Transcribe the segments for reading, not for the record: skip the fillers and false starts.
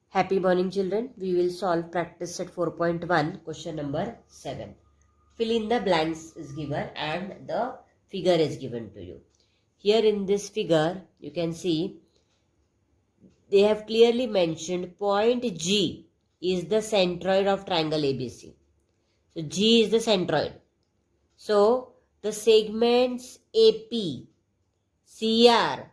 Happy morning, children. We will solve practice set 4.1, question number 7. Fill in the blanks is given and the figure is given to you. Here in this figure, you can see they have clearly mentioned point G is the centroid of triangle ABC. So G is the centroid. So the segments AP, CR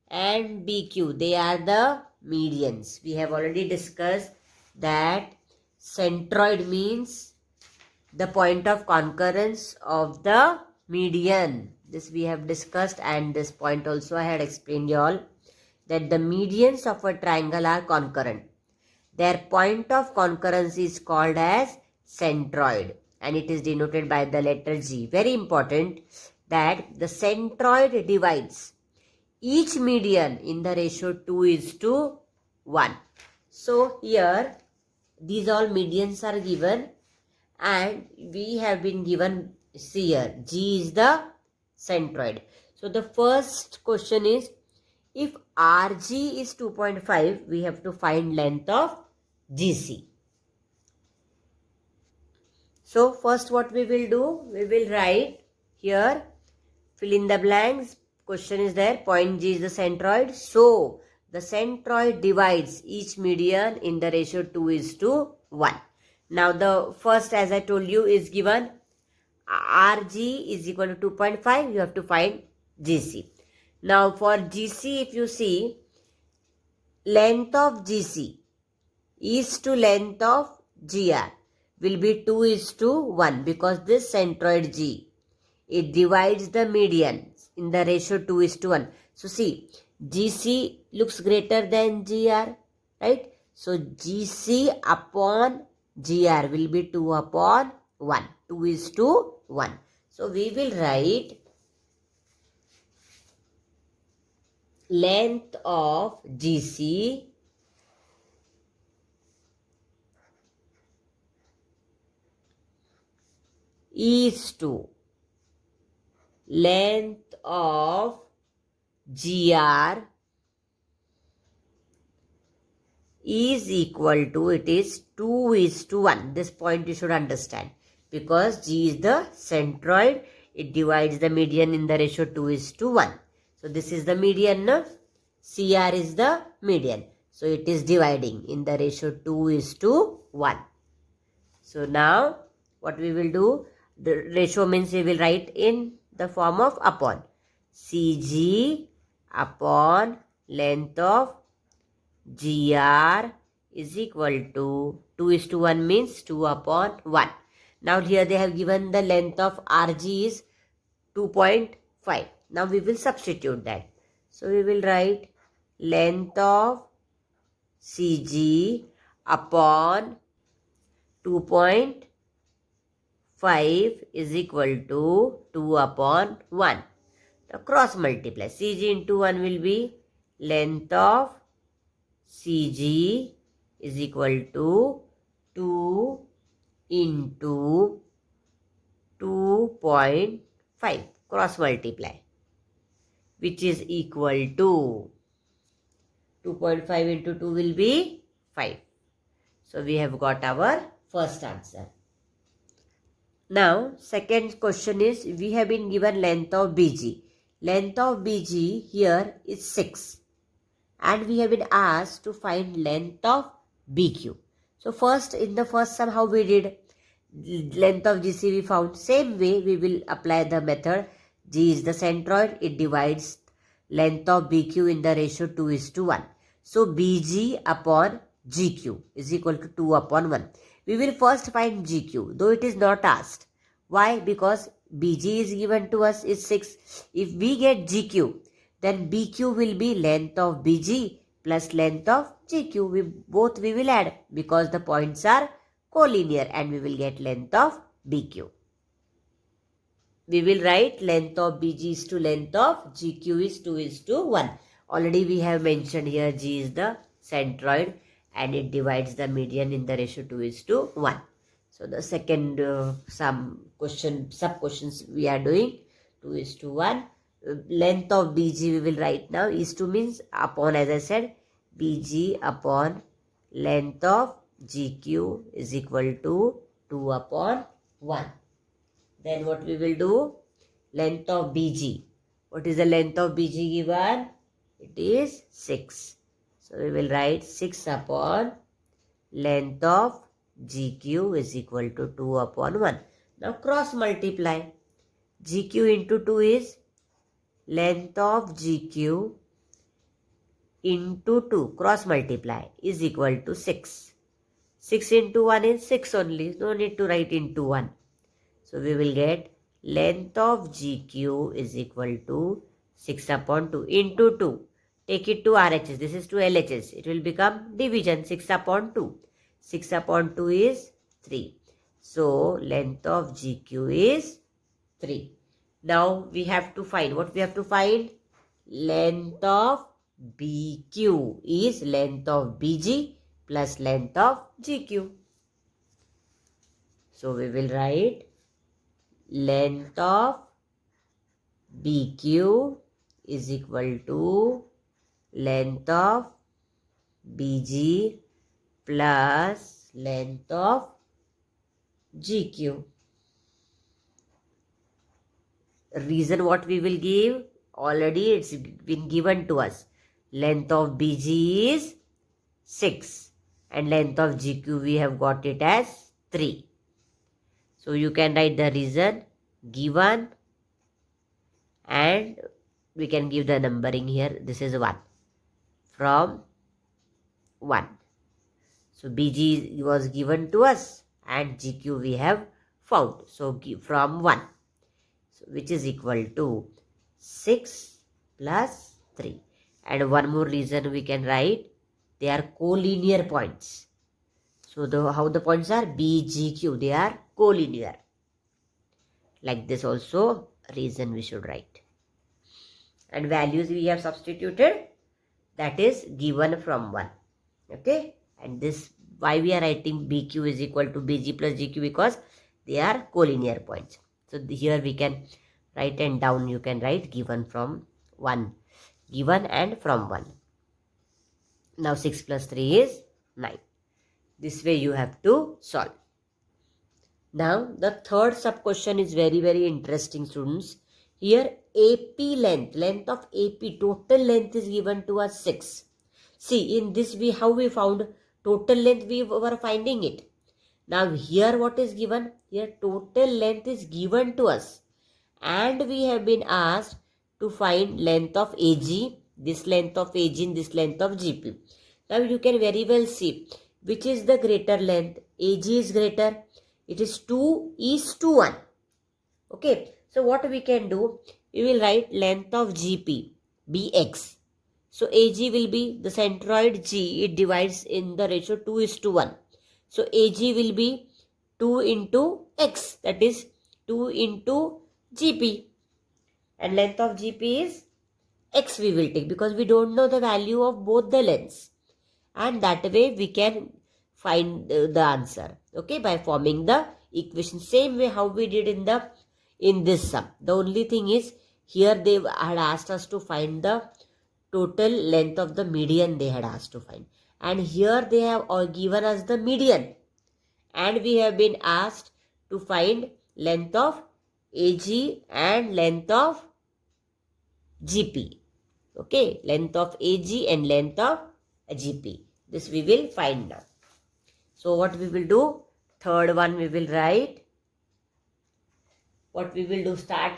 and BQ, they are the medians. We have already discussed that centroid means the point of concurrence of the median. This we have discussed, and this point also I had explained you all, that the medians of a triangle are concurrent. Their point of concurrence is called as centroid and it is denoted by the letter G. Very important that the centroid divides each median in the ratio 2:1. So here these all medians are given and we have been given here G is the centroid. So the first question is, if RG is 2.5, we have to find length of GC. So first what we will do, we will write here, fill in the blanks. Question is there, point G is the centroid. So the centroid divides each median in the ratio 2:1. Now the first, as I told you, is given RG is equal to 2.5. You have to find GC. Now for GC, if you see, length of GC is to length of GR will be 2:1 because this centroid G, it divides the median in the ratio 2:1. So see, GC looks greater than GR, right? So GC upon GR will be 2/1, 2:1. So we will write length of GC is to length of GR is equal to, it is 2:1. This point you should understand because G is the centroid. It divides the median in the ratio 2:1. So this is the median, no? CR is the median. So it is dividing in the ratio 2:1. So now what we will do, the ratio means we will write in the form of upon. CG upon length of GR is equal to 2:1 means 2/1. Now here they have given the length of RG is 2.5. Now we will substitute that. So we will write length of CG upon 2.5 is equal to 2/1. Now cross multiply. CG into 1 will be length of CG is equal to 2 into 2.5. Cross multiply, which is equal to 2.5 into 2 will be 5. So we have got our first answer. Now second question is, we have been given length of BG. Length of BG here is 6 and we have been asked to find length of BQ. So first, in the first sum, how we did? Length of GC we found. Same way we will apply the method. G is the centroid. It divides length of BQ in the ratio 2:1. So BG upon GQ is equal to 2/1. We will first find GQ, though it is not asked. Why? Because BG is given to us is 6. If we get GQ, then BQ will be length of BG plus length of GQ. Both we will add because the points are collinear and we will get length of BQ. We will write length of BG is to length of GQ is 2:1. Already we have mentioned here G is the centroid and it divides the median in the ratio 2:1. So the second sub questions we are doing 2:1. Length of BG we will write now is to means upon, as I said, BG upon length of GQ is equal to 2 upon 1. Then what we will do? Length of BG. What is the length of BG given? It is 6. So we will write 6 upon length of GQ is equal to 2 upon 1. Now cross multiply. GQ into 2 is length of GQ into 2 cross multiply is equal to 6. 6 into 1 is 6 only. No need to write into 1. So we will get length of GQ is equal to 6 upon 2 into 2. Take it to RHS. This is to LHS. It will become division 6 upon 2. 6 upon 2 is 3. So length of GQ is 3. Now we have to find. What we have to find? Length of BQ is length of BG plus length of GQ. So we will write length of BQ is equal to length of BG plus length of GQ. Reason what we will give? Already it's been given to us. Length of BG is 6 and length of GQ we have got it as 3. So you can write the reason given and we can give the numbering here. This is 1 from 1. So BG was given to us and GQ we have found. So from 1. So which is equal to 6 plus 3. And one more reason we can write. They are collinear points. So how the points are? B, G, Q. They are collinear. Like this also reason we should write. And values we have substituted. That is given from 1. Okay. And this why we are writing BQ is equal to BG plus GQ because they are collinear points. So here we can write and down you can write given from 1. Given and from 1. Now 6 plus 3 is 9. This way you have to solve. Now the third sub question is very interesting, students. Here AP length of AP total length is given to us 6. See in this how we found total length we were finding it. Now here what is given? Here total length is given to us and we have been asked to find length of AG, this length of AG and this length of GP. Now you can very well see which is the greater length. AG is greater. It is 2 is to 1. Okay. So what we can do? We will write length of GP, BX. So AG will be the centroid G. It divides in the ratio 2 is to 1. So AG will be 2 into X. That is 2 into GP. And length of GP is X we will take because we don't know the value of both the lengths. And that way we can find the answer. Okay, by forming the equation. Same way how we did in this sum. The only thing is here they had asked us to find the total length of the median they had asked to find. And here they have given us the median. And we have been asked to find length of AG and length of GP. Okay, length of AG and length of GP. This we will find now. So what we will do? Third one we will write. What we will do?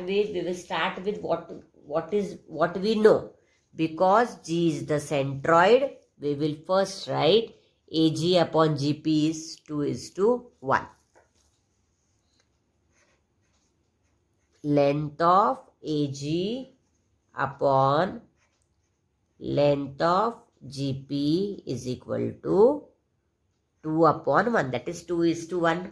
We will start with what we know. Because G is the centroid, we will first write AG upon GP is 2 is to 1. Length of AG upon length of GP is equal to 2 upon 1. That is 2 is to 1.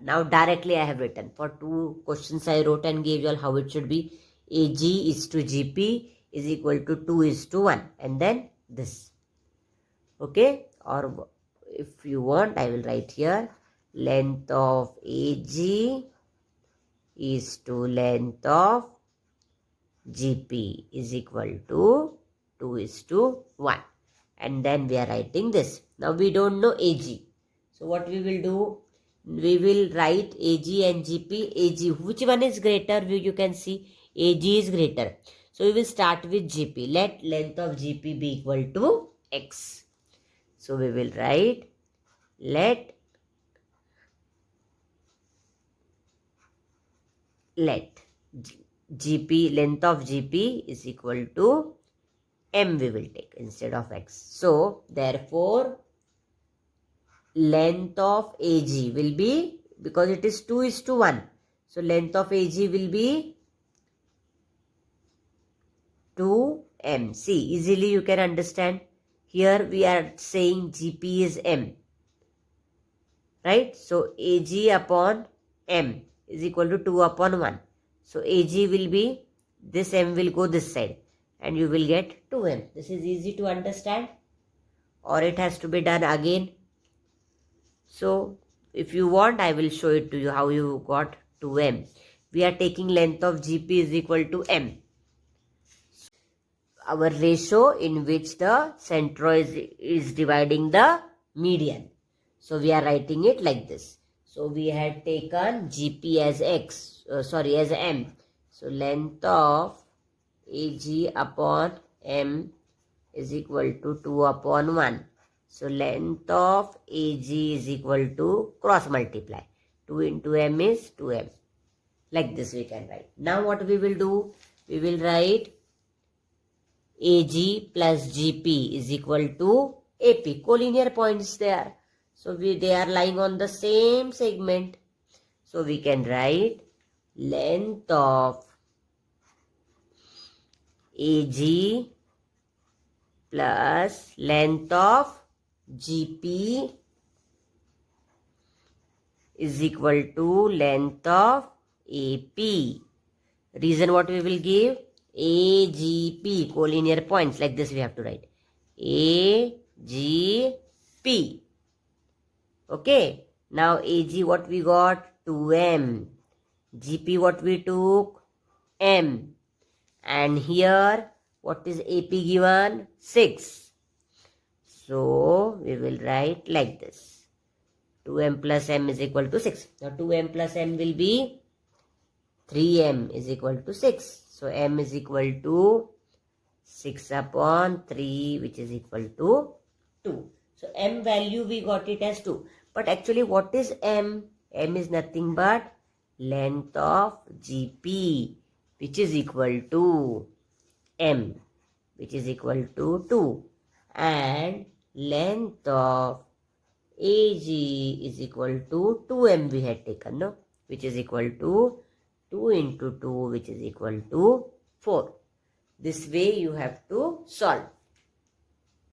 Now directly I have written. For 2 questions I wrote and gave you all how it should be. AG is to GP is equal to 2 is to 1. And then this. Okay. Or if you want I will write here. Length of AG is to length of GP is equal to 2 is to 1. And then we are writing this. Now we don't know AG. So what we will do? We will write AG and GP. AG, which one is greater? You can see AG is greater. So we will start with GP. Let length of GP be equal to X. So we will write let GP, length of GP is equal to M we will take instead of X. So therefore length of AG will be, because it is 2:1. So length of AG will be 2M. See, easily you can understand. Here we are saying GP is M. Right? So AG upon M is equal to 2/1. So AG will be, this M will go this side and you will get 2M. This is easy to understand, or it has to be done again. So if you want, I will show it to you how you got 2M. We are taking length of GP is equal to M. Our ratio in which the centroid is dividing the median. So we are writing it like this. So we had taken GP as X, as M. So length of AG upon M is equal to 2/1. So length of AG is equal to cross multiply. 2 into M is 2M. Like this we can write. Now what we will do? We will write AG plus GP is equal to AP. Collinear points there. So they are lying on the same segment. So we can write length of AG plus length of GP is equal to length of AP. Reason what we will give? AGP, collinear points, like this we have to write. AGP. Okay. Now AG what we got? 2M. GP what we took? M. And here what is AP given? 6. So we will write like this. 2M plus M is equal to 6. Now 2M plus M will be 3M is equal to 6. So M is equal to 6/3, which is equal to 2. So M value we got it as 2. But actually what is M? M is nothing but length of GP, which is equal to M, which is equal to 2. And length of AG is equal to 2M we had taken, no? Which is equal to 2 into 2, which is equal to 4. This way you have to solve.